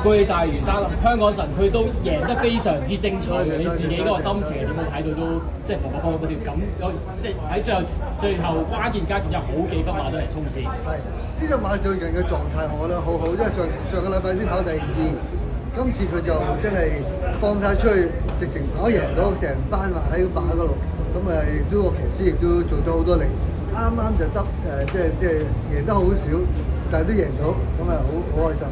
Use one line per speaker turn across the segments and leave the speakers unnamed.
恭喜晒余生，香港神區都贏得非常之精彩嘅，你自己嗰個心情係點樣睇到都即係砰砰砰嗰條咁，即係喺最後關鍵階段有好幾匹馬都嚟衝刺。
係呢隻馬最近嘅狀態，我覺得好好，因為上個禮拜先跑第2，今次佢就真係放晒出去，直情跑贏到成班馬喺個馬嗰度，咁亦都個騎師亦都做咗好多力，啱啱就得即係贏得好少，但係都贏到，咁啊好開心。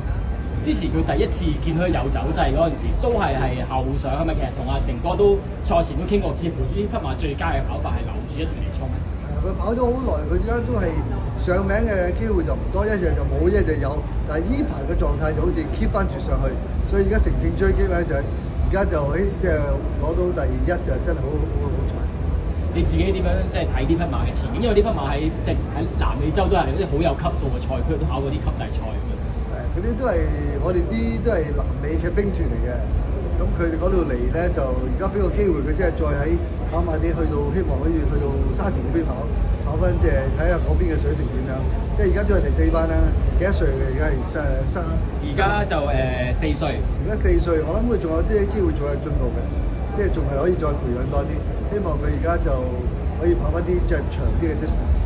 之前佢第一次見佢有走勢嗰陣時，都係後上係咪？其實同阿成哥都賽前都傾過，似乎呢匹馬最佳嘅跑法係留住一段嚟衝。
佢跑咗好耐，佢而家都係上名嘅機會就唔多，一隻就冇，一隻有。但係呢排嘅狀態就好似 keep 翻住上去，所以而家乘勝追擊咧就而家就即係攞到第1就真係好彩。
你自己點樣即係睇呢匹馬嘅前景？因為呢匹馬喺南美洲都係嗰啲好有級數嘅賽區，都跑過啲級制賽咁樣。
嗰啲都係我哋啲都係南美嘅兵團嚟嘅，咁佢哋嗰度嚟咧就而家俾個機會佢，即係再喺跑馬地去到，希望可以去到沙田嗰邊跑翻，即係睇下嗰邊嘅水平點樣。即係而家都係第4班啦，幾多歲嘅？而家係
而家就4歲。
而家4歲，我諗佢仲有啲機會再進步嘅，即係仲係可以再培養多啲。希望佢而家就可以跑翻啲即係長啲嘅 distance。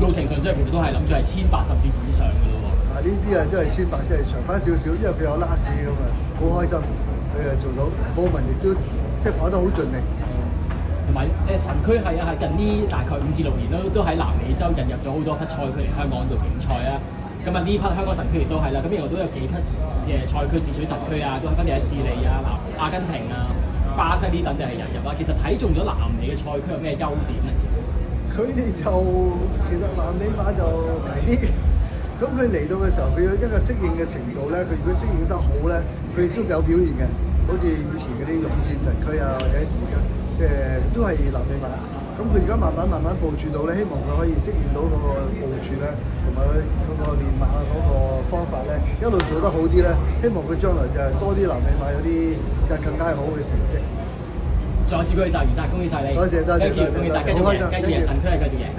路程上即係其實都係諗住係1,800甚至以上嘅咯喎。
呢啲都係1,800，即係長翻少少，因為佢有拉屎咁啊，好開心。佢做到，波文亦都即係跑得好盡力。
同埋神區係近呢大概5至6年都喺南美洲引入咗好多匹賽區嚟香港度競賽啦。咁呢匹香港神區亦都係啦。咁然後都有幾匹嘅賽區自取神區啊，都係分別喺智利啊、阿根廷啊、巴西呢等地係引入啦。其實睇中咗南美嘅賽區有咩優點咧？
佢哋就其實南美馬就平啲。咁佢嚟到嘅時候，佢有一個適應嘅程度咧，佢如果適應得好咧，佢亦都有表現嘅。好似以前嗰啲勇戰神區啊，或者而家即係都係南美馬。咁佢而家慢慢部署到咧，希望佢可以適應到嗰個部署咧，同埋佢嗰個練馬嗰個方法咧，一路做得好啲咧。希望佢將來就係多啲南美馬有啲就更加好嘅成績。
再次恭喜晒余生，恭喜晒你！
多謝，
恭喜晒，繼續贏，神區係繼續贏。